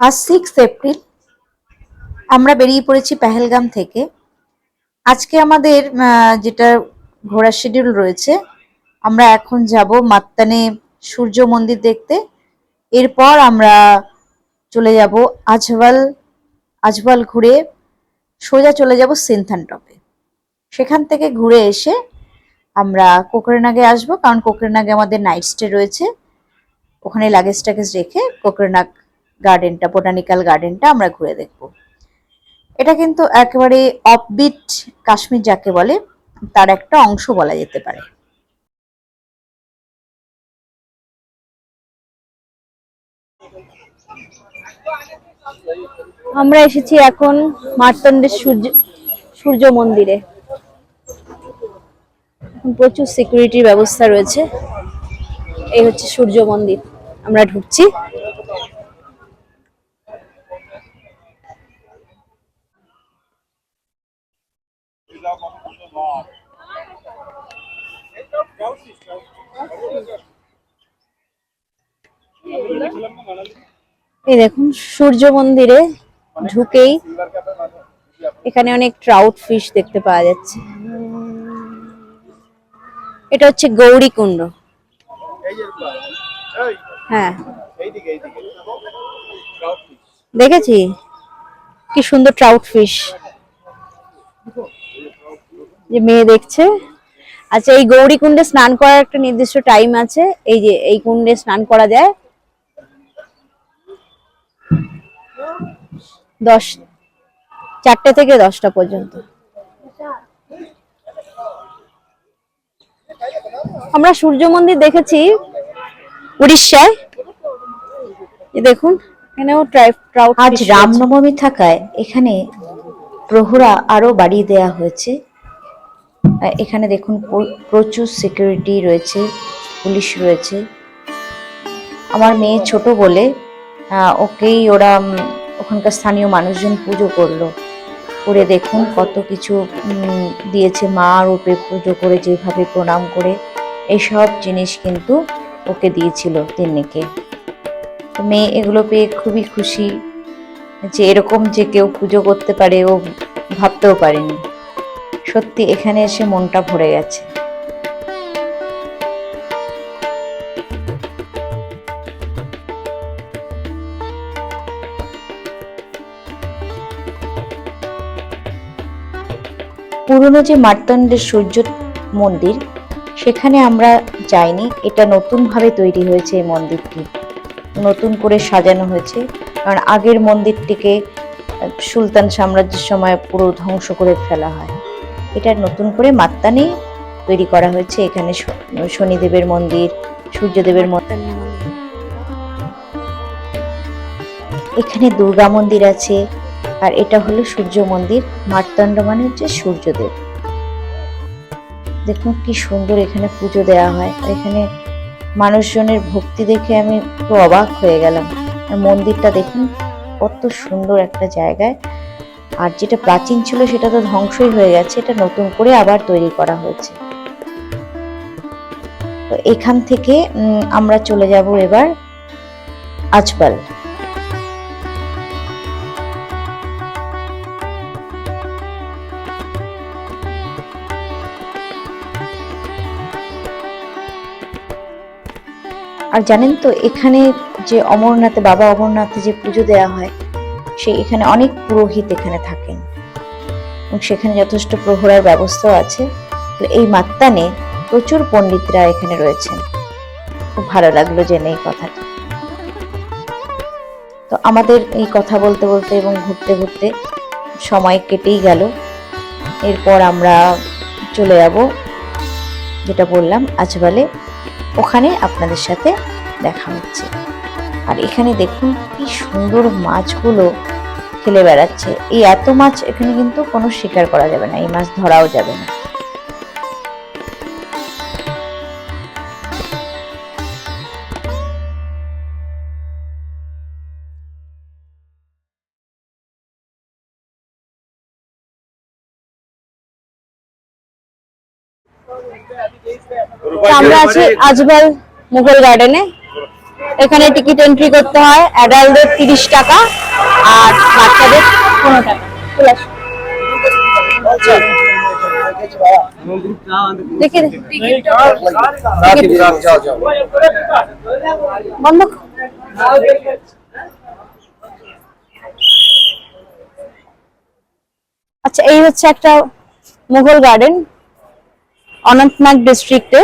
আজ 6 এপ্রিল আমরা বেরিয়ে পড়েছি পেহেলগাম থেকে। আজকে আমাদের যেটা ঘোরার শিডিউল রয়েছে, আমরা এখন যাব মাত্তানে সূর্য মন্দির দেখতে। এরপর আমরা চলে যাব আজভাল। আজভাল ঘুরে সোজা চলে যাব সিনথানটপে। সেখান থেকে ঘুরে এসে আমরা কোকরেনাগে আসবো, কারণ কোকরেনাগে আমাদের নাইট স্টে রয়েছে। ওখানে লাগেজ টাগেজ রেখে কোকরেনাগ গার্ডেনটা, বোটানিক্যাল গার্ডেনটা আমরা ঘুরে দেখবো। এটা কিন্তু একেবারে অফবিট কাশ্মীর যাকে বলে তার একটা অংশ বলা যেতে পারে। আমরা এসেছি এখন মার্তণ্ডের সূর্য মন্দিরে। প্রচুর সিকিউরিটির ব্যবস্থা রয়েছে। এই হচ্ছে সূর্য মন্দির, আমরা ঢুকছি। এই দেখুন, সূর্য মন্দিরে ঢুকেই এখানে অনেক ট্রাউট ফিশ দেখতে পাওয়া যাচ্ছে। এটা হচ্ছে গৌরী কুণ্ড। হ্যাঁ, দেখেছি কি সুন্দর ট্রাউট ফিশ, যে মেয়ে দেখছে। আচ্ছা, এই গৌরী কুণ্ডে স্নান করার একটা নির্দিষ্ট টাইম আছে। এই যে এই কুণ্ডে স্নান করা যায় 4টে থেকে 10টা পর্যন্ত। আমরা সূর্য মন্দির দেখেছি উড়িষ্যায়। দেখুন, এখানেও ট্রাউট। আজ রামনবমী থাকায় এখানে প্রহরা আরো বাড়িয়ে দেয়া হয়েছে। এখানে দেখুন প্রচুর সিকিউরিটি রয়েছে, পুলিশ রয়েছে। আমার মেয়ে ছোট বলে ওকেই ওরা ওখানকার স্থানীয় মানুষজন পুজো করলো। করে দেখুন কত কিছু দিয়েছে, মা রূপে পুজো করে, যেভাবে প্রণাম করে এইসব জিনিস কিন্তু ওকে দিয়েছিল তিন্নিকে। মেয়ে এগুলো পেয়ে খুবই খুশি, যে এরকম যে কেউ পুজো করতে পারে ও ভাবতেও পারেনি। সত্যি এখানে এসে মনটা ভরে গেছে। পুরনো যে মার্তণ্ডের সূর্য মন্দির, সেখানে আমরা যাইনি। এটা নতুনভাবে তৈরি হয়েছে, এই মন্দিরটি নতুন করে সাজানো হয়েছে। কারণ আগের মন্দিরটিকে সুলতান সাম্রাজ্যের সময় পুরো ধ্বংস করে ফেলা হয়। এটা নতুন করে মাত্তানে তৈরি করা হয়েছে। এখানে শনিদেবের মন্দির, সূর্যদেবের মন্দির, এখানে দুর্গা মন্দির আছে। আর এটা হলো সূর্য মন্দির। মার্তণ্ড মানে হচ্ছে সূর্যদেব। দেখুন কি সুন্দর এখানে পুজো দেওয়া হয়। এখানে মানুষজনের ভক্তি দেখে আমি তো অবাক হয়ে গেলাম। আর মন্দিরটা দেখুন কত সুন্দর একটা জায়গায়। আর যেটা প্রাচীন ছিল সেটা তো ধ্বংসই হয়ে গেছে, এটা নতুন করে আবার তৈরি করা হয়েছে। তো এখান থেকে আমরা চলে যাব এবার আজবাল। আর জানেন তো, এখানে যে অমরনাথে, বাবা অমরনাথে যে পুজো দেওয়া হয়, এখানে অনেক পুরোহিত এখানে থাকেন এবং সেখানে যথেষ্ট প্রহরার ব্যবস্থাও আছে। তো এই মাত্তানে প্রচুর পণ্ডিতরা এখানে রয়েছেন। খুব ভালো লাগলো জেনে এই কথাটা। তো আমাদের এই কথা বলতে বলতে এবং ঘুরতে ঘুরতে সময় কেটেই গেল। এরপর আমরা চলে যাব, যেটা বললাম, আজবালে। ওখানে আপনাদের সাথে দেখা হচ্ছে। আর এখানে দেখুন কি সুন্দর মাছগুলো খেলে বেড়াচ্ছে। এই এত মাছ এখানে কিন্তু কোনো শিকার করা যাবে না, এই মাছ ধরাও যাবে না। আমরা আছি আজবাল মুঘল গার্ডেনে। এখানে টিকিট এন্ট্রি করতে হয়, অ্যাডাল্টদের 30 টাকা আর বাচ্চাদের 15 টাকা। দেখে বন্ধ। আচ্ছা, এই হচ্ছে একটা মুঘল গার্ডেন অনন্তনাগ ডিস্ট্রিক্টে।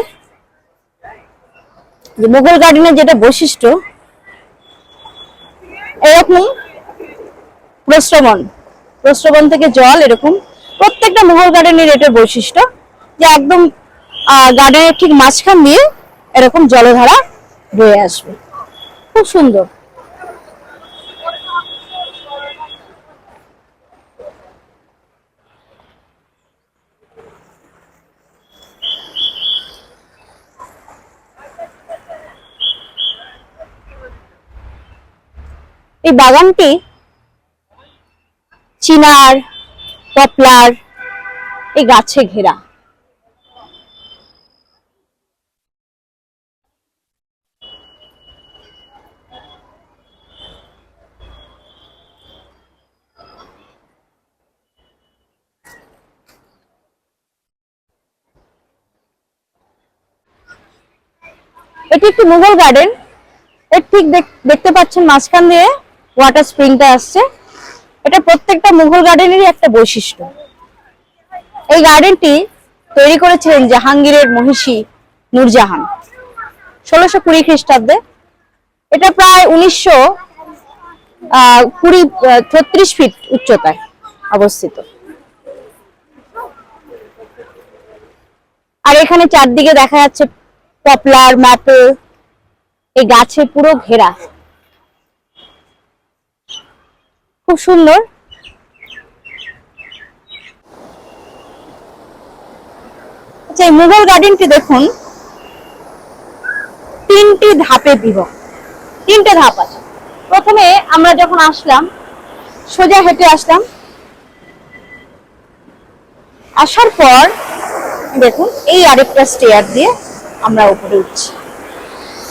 মুঘল গার্ডেনের যেটা বৈশিষ্ট্য, এরকম প্রস্রবণ প্রস্রবণ থেকে জল এরকম, প্রত্যেকটা মুঘল গার্ডেনের এটার বৈশিষ্ট্য যে একদম গার্ডেনের ঠিক মাঝখান দিয়ে এরকম জলধারা বয়ে আসবে, খুব সুন্দর। এই বাগানটি চিনার, পপলার এই গাছে ঘেরা। এটি একটি মুঘল গার্ডেন। এর ঠিক দেখতে পাচ্ছেন মাঝখান দিয়ে ওয়াটার স্প্রিংটা আসছে। এটা প্রত্যেকটা মুঘল গার্ডেনেরই একটা বৈশিষ্ট্য। এই গার্ডেনটি তৈরি করেছিলেন জাহাঙ্গীরের মহিষী নূরজাহান 1620 খ্রিস্টাব্দে। এটা প্রায় 36 ফিট উচ্চতায় অবস্থিত। আর এখানে চারদিকে দেখা যাচ্ছে পপলার, ম্যাপল, এই গাছে পুরো ঘেরা, খুব সুন্দর। আচ্ছা, এই মুঘল গার্ডেনটি দেখুন তিনটে ধাপে বিভক্ত। তিনটে ধাপ আছে। প্রথমে আমরা যখন আসলাম, সোজা হেঁটে আসলাম, আসার পর দেখুন এই আরেকটা স্টেয়ার দিয়ে আমরা উপরে উঠছি।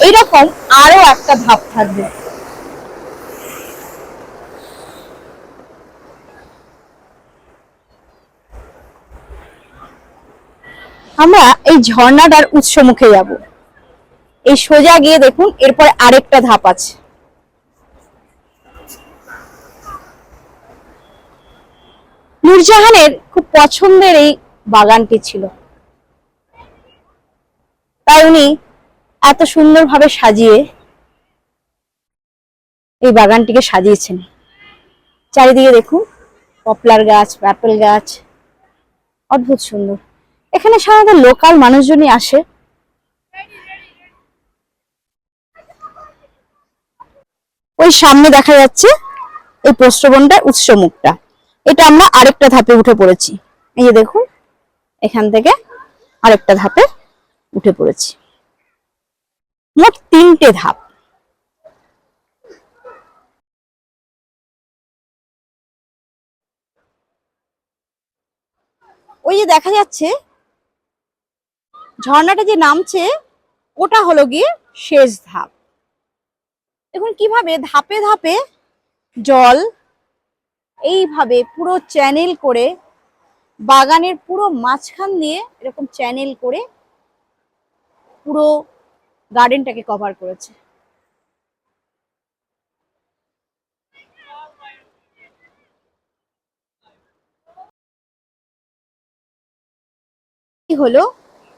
এইরকম আরো একটা ধাপ থাকবে। আমরা এই ঝর্ণাটার উৎস মুখে যাব। এই সোজা গিয়ে দেখুন এরপরে আরেকটা ধাপ আছে। নূরজাহানের খুব পছন্দের এই বাগানটি ছিল, তাই উনি এত সুন্দরভাবে সাজিয়ে এই বাগানটিকে সাজিয়েছেন। চারিদিকে দেখুন পপলার গাছ, অ্যাপেল গাছ, অদ্ভুত সুন্দর। এখানে সাধারণত লোকাল মানুষজনই আসে। ওই সামনে দেখা যাচ্ছে এই প্রস্রবণটার উৎস মুখটা। এটা আমরা আরেকটা ধাপে উঠে পড়েছি। এই যে দেখুন এখান থেকে আরেকটা ধাপে উঠে পড়েছি। মোট তিনটে ধাপ। ওই যে দেখা যাচ্ছে ঝর্ণাটা যে নামছে, ওটা হলো গিয়ে শেষ ধাপ। দেখুন কিভাবে ধাপে ধাপে জল এইভাবে পুরো চ্যানেল করে, বাগানের পুরো মাঝখান দিয়ে এরকম চ্যানেল করে পুরো গার্ডেনটাকে কভার করেছে। হলো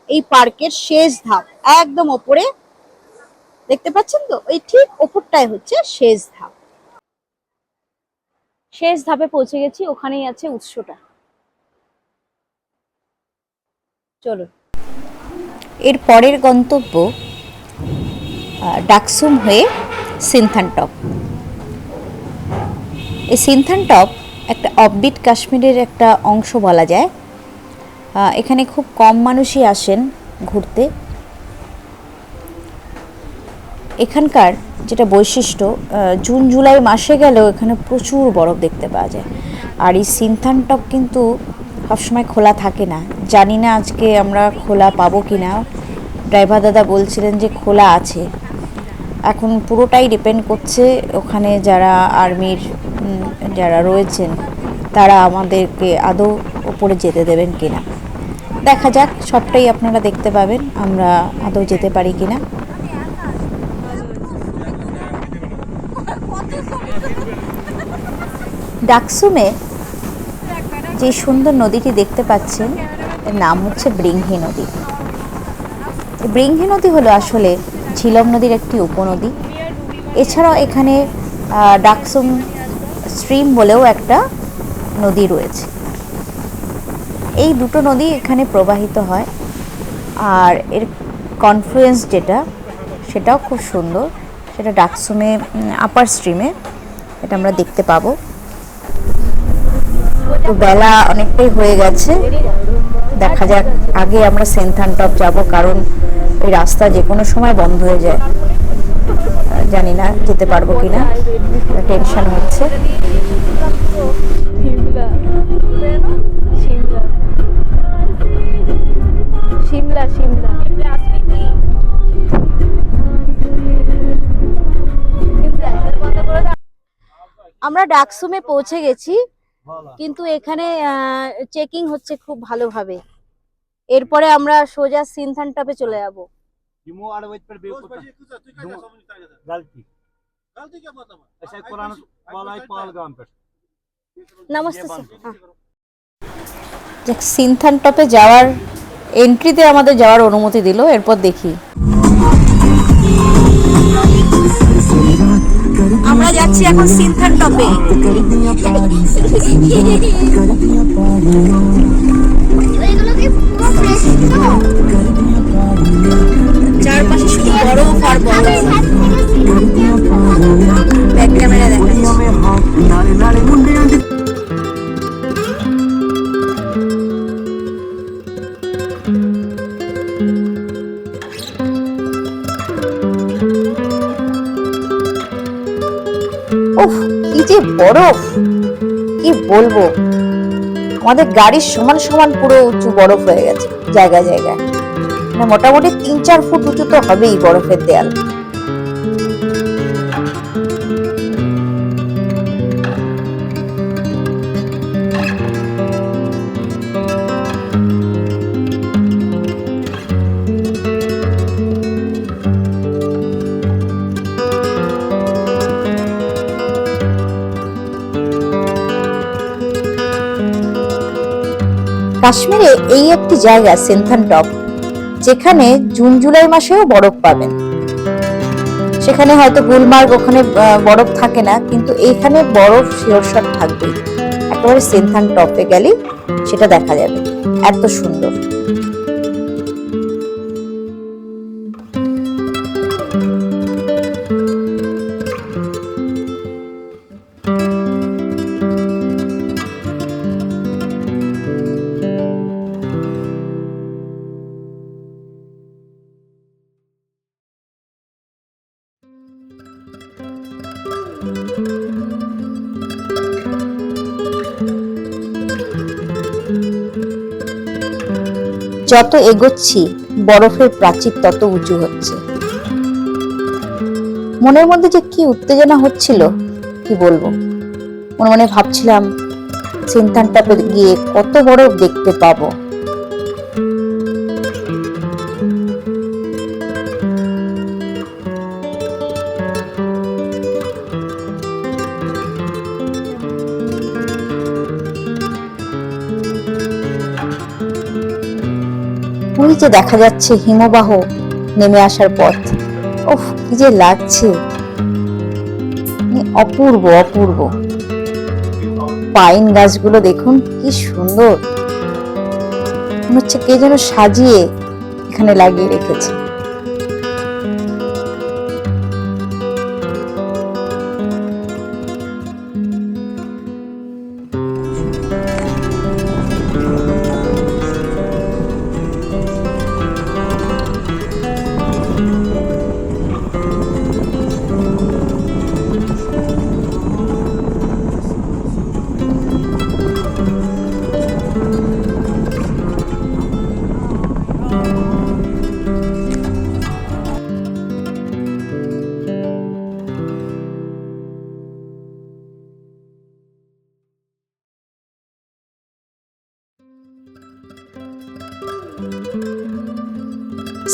এই পার্কের শেষ ধাপ, একদম ওপরে দেখতে পাচ্ছেন তো, ওই ঠিক ওপরটাই হচ্ছে শেষ ধাপ। শেষ ধাপে পৌঁছে গেছি, ওখানেই আছে উৎসটা। চলো। এর পরের গন্তব্য ডাকসুম হয়ে সিনথানটপ। এই সিনথানটপ একটা অফবিট কাশ্মীরের একটা অংশ বলা যায়। এখানে খুব কম মানুষই আসেন ঘুরতে। এখানকার যেটা বৈশিষ্ট্য, জুন জুলাই মাসে গেলেও এখানে প্রচুর বরফ দেখতে পাওয়া যায়। আর এই সিনথানটপ কিন্তু সবসময় খোলা থাকে না। জানি না আজকে আমরা খোলা পাবো কি না। ড্রাইভার দাদা বলছিলেন যে খোলা আছে। এখন পুরোটাই ডিপেন্ড করছে ওখানে যারা আর্মির যারা রয়েছেন তারা আমাদেরকে আদৌ ওপরে যেতে দেবেন কিনা। দেখা যাক, সবটাই আপনারা দেখতে পাবেন আমরা আদৌ যেতে পারি কিনা। ডাকসুমে যে সুন্দর নদীটি দেখতে পাচ্ছেন এর নাম হচ্ছে ব্রিংহি নদী। ব্রিংহি নদী হলো আসলে ঝিলম নদীর একটি উপনদী। এছাড়াও এখানে ডাকসুম স্ট্রিম বলেও একটা নদী রয়েছে। এই দুটো নদী এখানে প্রবাহিত হয়, আর এর কনফ্লুয়েন্স যেটা সেটাও খুব সুন্দর। সেটা ডাকসুমে আপার স্ট্রিমে এটা আমরা দেখতে পাবো। তো বেলা অনেকটাই হয়ে গেছে, দেখা যাক। আগে আমরা সেনথানটপ যাব, কারণ এই রাস্তা যে কোনো সময় বন্ধ হয়ে যায়। জানি না যেতে পারবো কিনা, টেনশন হচ্ছে। আমরা ডাকসুমে পৌঁছে গেছি, কিন্তু এখানে চেকিং হচ্ছে খুব ভালোভাবে। এরপরে আমরা সোজা সিনথানটপে চলে যাব। নমস্তে স্যার। সিনথানটপে যাওয়ার এন্ট্রিতে আমাদের যাওয়ার অনুমতি দিল। এরপর দেখি আমরা যাচ্ছি এখন সিনথানটপে। চারপাশে শুধু বরফ আর বরফ। ব্যাক ক্যামেরা দেখাচ্ছি। উফ, কি যে বরফ, কি বলবো। আমাদের গাড়ির সমান সমান পুরো উঁচু বরফ হয়ে গেছে জায়গায় জায়গায়। মোটামুটি 3-4 ফুট উঁচু তো হবেই বরফের দেয়াল। কাশ্মীরে এই একটি জায়গা সেনথানটপ, যেখানে জুন জুলাই মাসেও বরফ পাবেন। সেখানে হয়তো গুলমার্গ, ওখানে বরফ থাকে না, কিন্তু এইখানে বরফ শিওরশট থাকবেই। একেবারে সেনথানটপে গেলে সেটা দেখা যাবে, এত সুন্দর। যত এগোচ্ছি বরফের প্রাচীর তত উঁচু হচ্ছে। মনের মধ্যে যে কি উত্তেজনা হচ্ছিল কি বলবো। মনে মনে ভাবছিলাম সিনথানটপে গিয়ে কত বরফ দেখতে পাবো। ওই যে দেখা যাচ্ছে হিমবাহ নেমে আসার পথ। ওহ, কি যে লাগছে, অপূর্ব অপূর্ব। পাইন গাছগুলো দেখুন কি সুন্দর, মনে হচ্ছে কে যেন সাজিয়ে এখানে লাগিয়ে রেখেছে।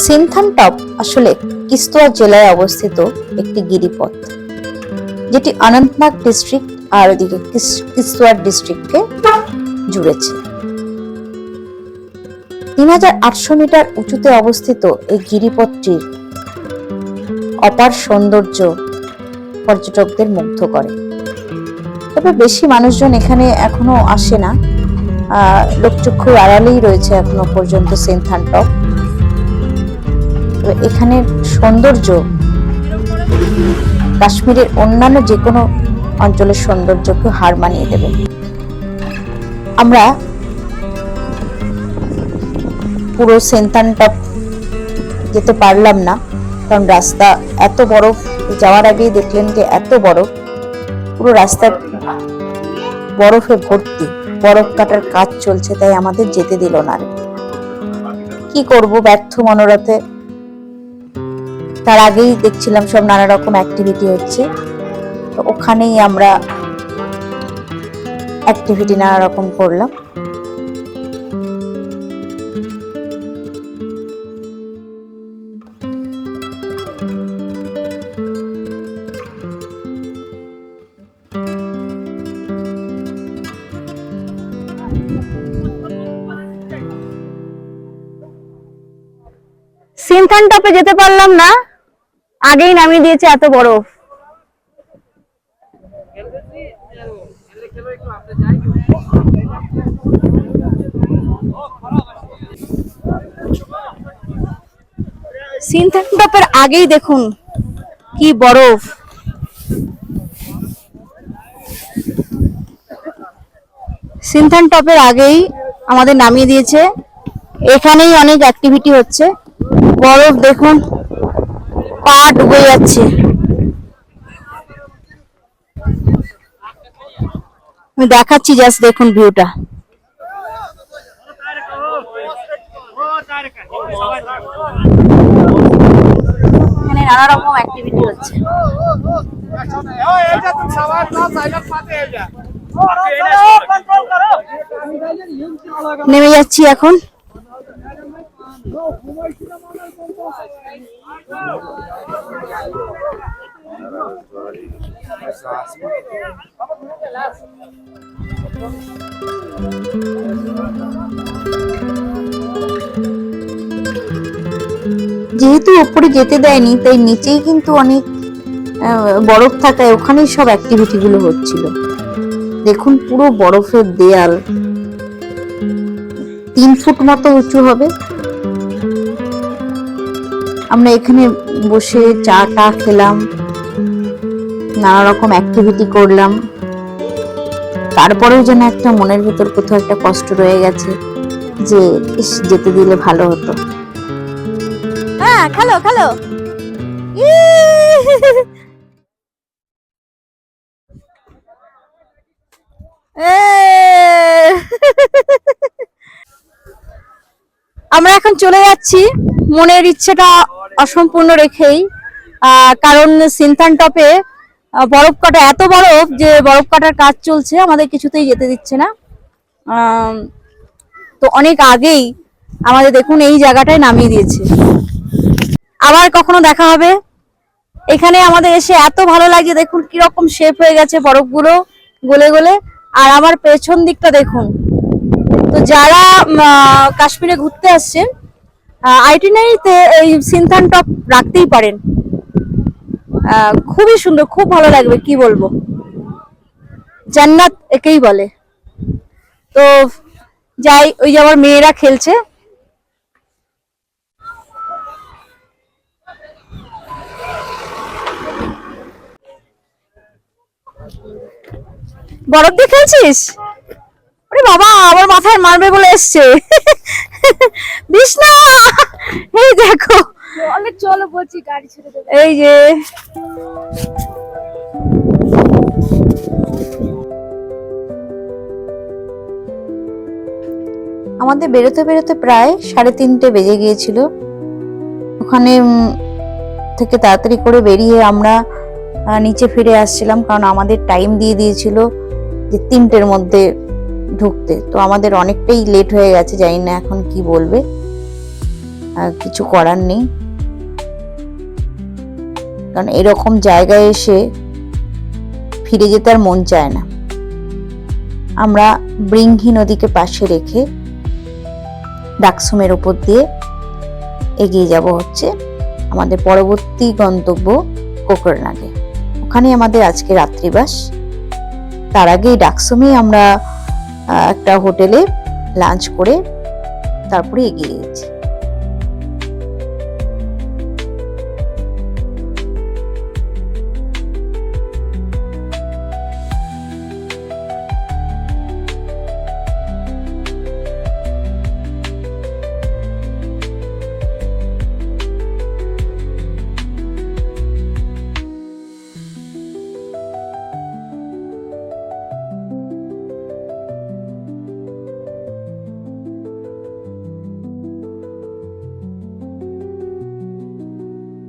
সিনথানটপ আসলে কিস্তোয়া জেলায় অবস্থিত একটি গিরিপথ, যেটি অনন্তনাগ ডিস্ট্রিক্ট আর ওদিকে কিস্তোয়ার ডিস্ট্রিক্টকে জুড়েছে। 3800 মিটার উঁচুতে অবস্থিত এই গিরিপথটির অপার সৌন্দর্য পর্যটকদের মুগ্ধ করে। তবে বেশি মানুষজন এখানে এখনো আসে না, লোকচক্ষুর আড়ালেই রয়েছে এখনো পর্যন্ত সিনথানটপ। এখানের সৌন্দর্য কাশ্মীরের অন্যান্য যে কোনো অঞ্চলের সৌন্দর্যকে হার মানিয়ে দেবে। আমরা পুরো সিনথানটপ যেতে পারলাম না, কারণ রাস্তা এত বরফ, যাওয়ার আগেই দেখলেন যে এত বরফ, পুরো রাস্তা বরফে ভর্তি, বরফ কাটার কাজ চলছে, তাই আমাদের যেতে দিল না। কি করব, ব্যর্থ মনোরথে। তার আগেই দেখছিলাম সব নানা রকম অ্যাক্টিভিটি হচ্ছে, তো ওখানেই আমরা অ্যাক্টিভিটি নানা রকম করলাম। সিনথানটপে যেতে পারলাম না, আগেই নামিয়ে দিয়েছে এত বরফ। সিনথানটপের আগেই দেখুন কি বরফ। সিনথানটপের আগেই আমাদের নামিয়ে দিয়েছে, এখানেই অনেক অ্যাক্টিভিটি হচ্ছে। বরফ দেখুন, পা ডুবে যাচ্ছে। আমি দেখাচ্ছি, জাস্ট দেখুন ভিউটা। এখানে নানা রকম অ্যাক্টিভিটি হচ্ছে। নেমে যাচ্ছি এখন। যেহেতু উপরে যেতে দেয়নি, তাই নিচেই কিন্তু অনেক বরফ থাকায় ওখানেই সব অ্যাক্টিভিটি গুলো হচ্ছিল। দেখুন পুরো বরফের দেয়াল, 3 ফুট মতো উঁচু হবে। আমরা এখানে বসে চা টা খেলাম, নানা রকম অ্যাক্টিভিটি করলাম। তারপরেও যেন একটা মনের ভেতর কোথাও একটা কষ্ট রয়ে গেছে যে যেতে দিলে ভালো হতো। হ্যাঁ, খেলো খেলো। আমরা এখন চলে যাচ্ছি মনের ইচ্ছেটা অসম্পূর্ণ রেখেই, কারণ সিনথানটপে বরফ কাটা, এত বরফ যে বরফ কাটার কাজ চলছে, আমাদের কিছুতেই যেতে দিচ্ছে না। তো অনেক আগেই আমাদের দেখুন এই জায়গাটায় নামিয়ে দিয়েছে। আবার কখনো দেখা হবে। এখানে আমাদের এসে এত ভালো লাগে, দেখুন কিরকম শেপ হয়ে গেছে বরফগুলো গলে গলে। আর আমার পেছন দিকটা দেখুন। তো যারা কাশ্মীরে ঘুরতে আসছেন, আইটিনারিতে এই সিনথানটপ রাখতেই পারেন। খুবই সুন্দর, খুব ভালো লাগবে, কি বলবো, জান্নাত একেই বলে। তো যাই, ওই যে আমার মেয়েরা খেলছে। বরফ দিয়ে খেলছিস? আরে বাবা, আমার মাথায় মারবে বলে এসছে। দিস না। এই দেখো, চলো বলছি, গাড়ি ছেড়ে দেবে। এই যে আমাদের বেরোতে বেরোতে প্রায় 3:30 বেজে গিয়েছিল। ওখানে থেকে তাড়াতাড়ি করে বেরিয়ে আমরা নিচে ফিরে আসছিলাম, কারণ আমাদের টাইম দিয়ে দিয়েছিল যে 3টের মধ্যে ঢুকতে। তো আমাদের অনেকটাই লেট হয়ে গেছে, জানি না এখন কি বলবে। কিছু করার নেই, কারণ এরকম জায়গায় এসে ফিরে যেতে আর মন চায় না। আমরা বৃঙ্গি নদীকে পাশে রেখে ডাকসুমের উপর দিয়ে এগিয়ে যাব হচ্ছে আমাদের পরবর্তী গন্তব্য কোকরনাগে। ওখানে আমাদের আজকে রাত্রিবাস। তার আগেই ডাকসুমেই আমরা একটা হোটেলে লাঞ্চ করে তারপরে এগিয়ে গেছি।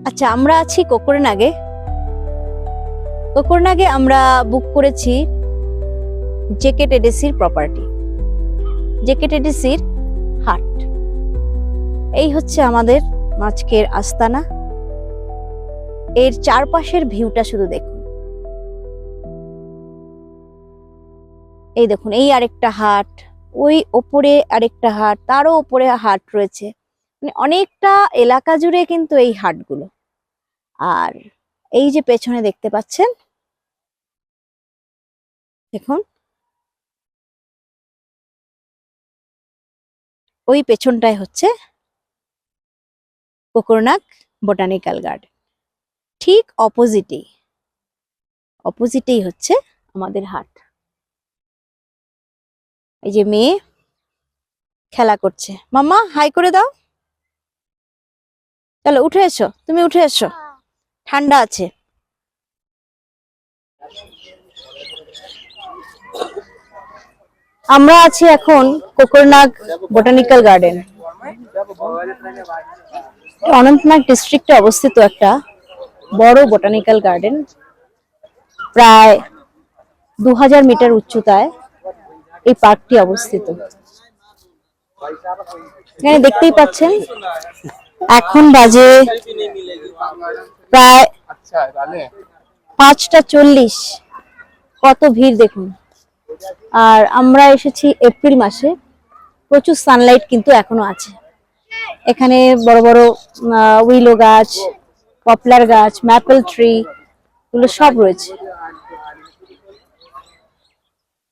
আচ্ছা, আমরা আছি কোকরনাগে। কোকরনাগে আমরা বুক করেছি জেকেটেডিসির প্রপার্টি, জেকেটেডিসির হাট। এই হচ্ছে আমাদের আজকের আস্তানা। এর চারপাশের ভিউটা শুধু দেখুন। এই দেখুন, এই আরেকটা হাট, ওই ওপরে আরেকটা হাট, তারও ওপরে হাট রয়েছে। মানে অনেকটা এলাকা জুড়ে কিন্তু এই হাটগুলো। আর এই যে পেছনে দেখতে পাচ্ছেন, দেখুন ওই পেছনটায় হচ্ছে কোকরনাগ বোটানিক্যাল গার্ডেন। ঠিক অপোজিটেই হচ্ছে আমাদের হাট। এই যে মেয়ে খেলা করছে, মাম্মা হাই করে দাও। চলো উঠে এসো, তুমি উঠে এসো, ঠান্ডা আছে। আমরা আছি এখন কোকরনাগ বোটানিক্যাল গার্ডেন। অনন্তনাগ ডিস্ট্রিক্টে অবস্থিত একটা বড় বোটানিক্যাল গার্ডেন। প্রায় 2000 মিটার উচ্চতায় এই পার্কটি অবস্থিত। এখানে দেখতেই পাচ্ছেন এখন বাজে প্রায় 5:40। কত ভিড় দেখুন। আর আমরা এসেছি এপ্রিল মাসে, প্রচুর সানলাইট কিন্তু এখনো আছে। এখানে বড় বড় উইলো গাছ, পপলার গাছ, ম্যাপল ট্রি, এগুলো সব রয়েছে।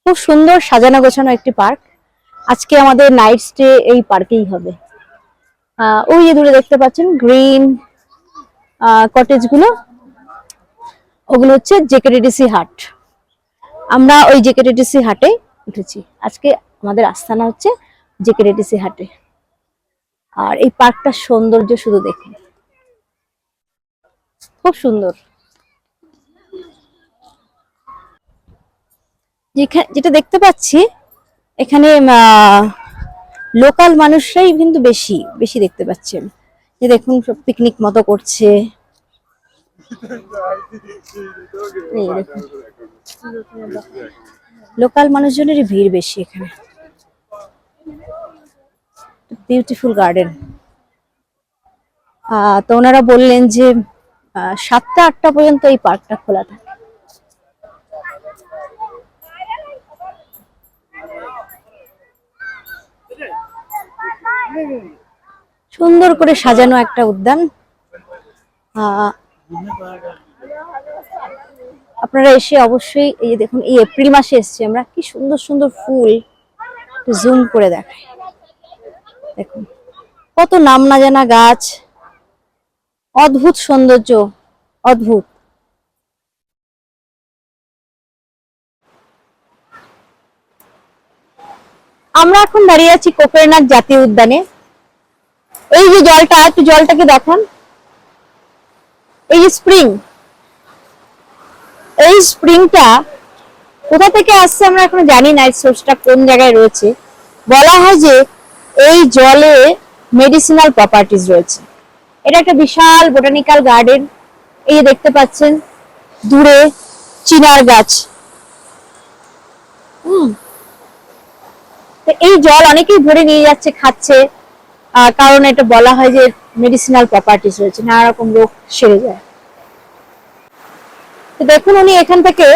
খুব সুন্দর সাজানো গোছানো একটি পার্ক। আজকে আমাদের নাইট স্টে এই পার্কেই হবে। ওই যে দূরে দেখতে পাচ্ছেন গ্রিন কটেজ গুলো, ওগুলো হচ্ছে জেকেটিডিসি হাট। আমরা ওই জেকেটিডিসি হাটে উঠেছি। আজকে আমাদের আস্তানা হচ্ছে জেকেটিডিসি হাটে। আর এই পার্কটার সৌন্দর্য শুধু দেখুন, খুব সুন্দর। যেটা দেখতে পাচ্ছি এখানে লোকাল মানুষরাই কিন্তু বেশি বেশি দেখতে পাচ্ছেন। যে দেখুন সব পিকনিক মতো করছে। এই দেখুন, লোকাল মানুষজনেরই ভিড় বেশি এখানে। Beautiful garden. তো ওনারা বললেন যে 7টা-8টা পর্যন্ত এই পার্কটা খোলা থাকে। সুন্দর করে সাজানো একটা উদ্যান। আপনারা এসে অবশ্যই, এই যে দেখুন, এই এপ্রিল মাসে এসেছি আমরা, কি সুন্দর সুন্দর ফুল। জুম করে দেখাই, দেখুন কত নাম না জানা গাছ, অদ্ভুত সৌন্দর্য, অদ্ভুত। আমরা এখন দাঁড়িয়ে আছি কোকরনাগ জাতীয় উদ্যানে। এই যে জলটা, একটু জলটাকে দেখান। এই যে স্প্রিং, এই স্প্রিংটা কোথা থেকে আসছে আমরা এখনো জানি না, এর সোর্সটা কোন জায়গায় রয়েছে। বলা হয় যে এই জলে মেডিসিনাল প্রপার্টিজ রয়েছে। এটা একটা বিশাল বোটানিক্যাল গার্ডেন। এই যে দেখতে পাচ্ছেন দূরে চিনার গাছ। তো এই জল অনেকেই ভরে নিয়ে যাচ্ছে, খাচ্ছে। কারণ এটা বলা হয় যে মেডিসিনাল প্রপার্টিস রয়েছে, নানা রকম রোগ সেরে যায়। তো দেখুন উনি এখান থেকে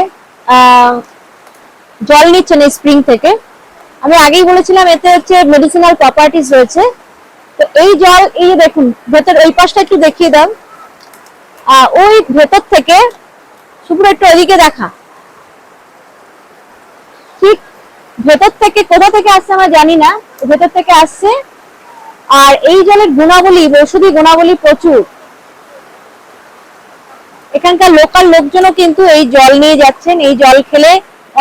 জল নিচ্ছেন এই স্প্রিং থেকে। আমি আগেই বলেছিলাম এতে হচ্ছে মেডিসিনাল প্রপার্টিস রয়েছে। তো এই জল, এই যে দেখুন ভেতর, ওই পাশটা একটু দেখিয়ে দাও, ওই ভেতর থেকে শুভ্র একটু ওইদিকে দেখা, ঠিক ভেতর থেকে, কোথা থেকে আসছে আমরা জানি না, ভেতর থেকে আসছে। আর এই জলের গুণাবলী, ঔষধি গুণাবলী প্রচুর। এখানকার লোকাল লোকজনও কিন্তু এই জল নিয়ে যাচ্ছেন, এই জল খেলে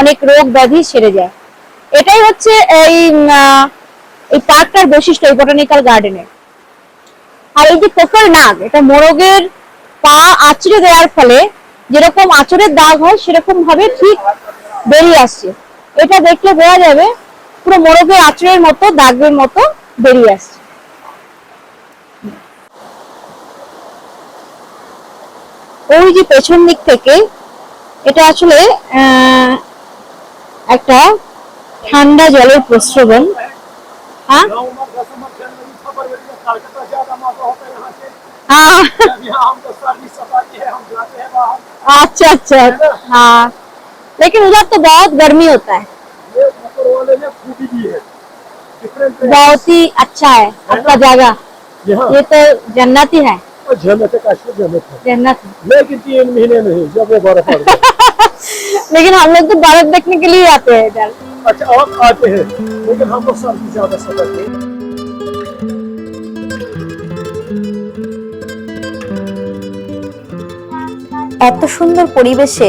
অনেক রোগ ব্যাধি সেরে যায়। এটাই হচ্ছে এই পার্কটার বৈশিষ্ট্য, এই বোটানিক্যাল গার্ডেনের। আর এই যে কোকর নাগ, এটা মোরগের পা আঁচড়ে দেওয়ার ফলে যেরকম আঁচড়ের দাগ হয় সেরকম ভাবে ঠিক বেরিয়ে আসছে। এটা দেখলে বোঝা যাবে পুরো মোরগের আঁচড়ের মতো, দাগের মতো বেরিয়ে আসছে। ওই যে পেছন দিক থেকে, এটা আসলে একটা ঠান্ডা জলের প্রস্রবণ। হ্যাঁ, अच्छा अच्छा। हाँ, लेकिन उधर तो बहुत गर्मी होता है। बहुत ही अच्छा है आपका जगह, ये तो जन्नत ही है। जन्नत है, काश्मीर जन्नत है। जन्नत है। लेकिन 3 महीने नहीं, जब वो बर्फ पड़ता है। लेकिन हम लोग तो बर्फ देखने के लिए आते हैं इधर। अच्छा, आप आते हैं, लेकिन हम लोग सर्दी ज्यादा सफर नहीं। এত সুন্দর পরিবেশে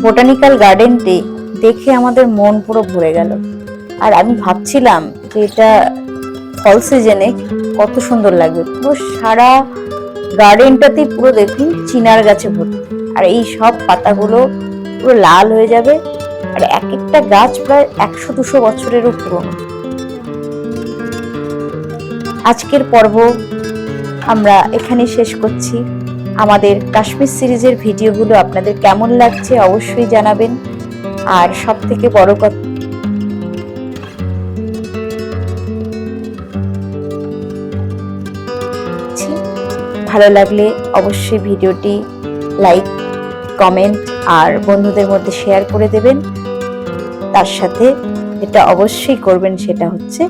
বোটানিক্যাল গার্ডেনটি দেখে আমাদের মন পুরো ভরে গেল। আর আমি ভাবছিলাম যে এটা ফল সিজনে কত সুন্দর লাগবে। পুরো সারা গার্ডেনটাতে পুরো দেখুন চিনার গাছে ভর্তি, আর এই সব পাতাগুলো পুরো লাল হয়ে যাবে। আর এক একটা গাছ প্রায় 100-200 বছরেরও পুরনো। আজকের পর্ব আমরা এখানে শেষ করছি। আমাদের কাশ্মীর সিরিজের ভিডিওগুলো আপনাদের কেমন লাগছে অবশ্যই জানাবেন। আর সব থেকে বড় কথা, ভালো লাগলে অবশ্যই ভিডিওটি লাইক, কমেন্ট আর বন্ধুদের মধ্যে শেয়ার করে দেবেন। তার সাথে এটা অবশ্যই করবেন, সেটা হচ্ছে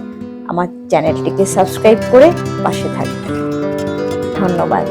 আমার চ্যানেলটিকে সাবস্ক্রাইব করে পাশে থাকবেন। ধন্যবাদ।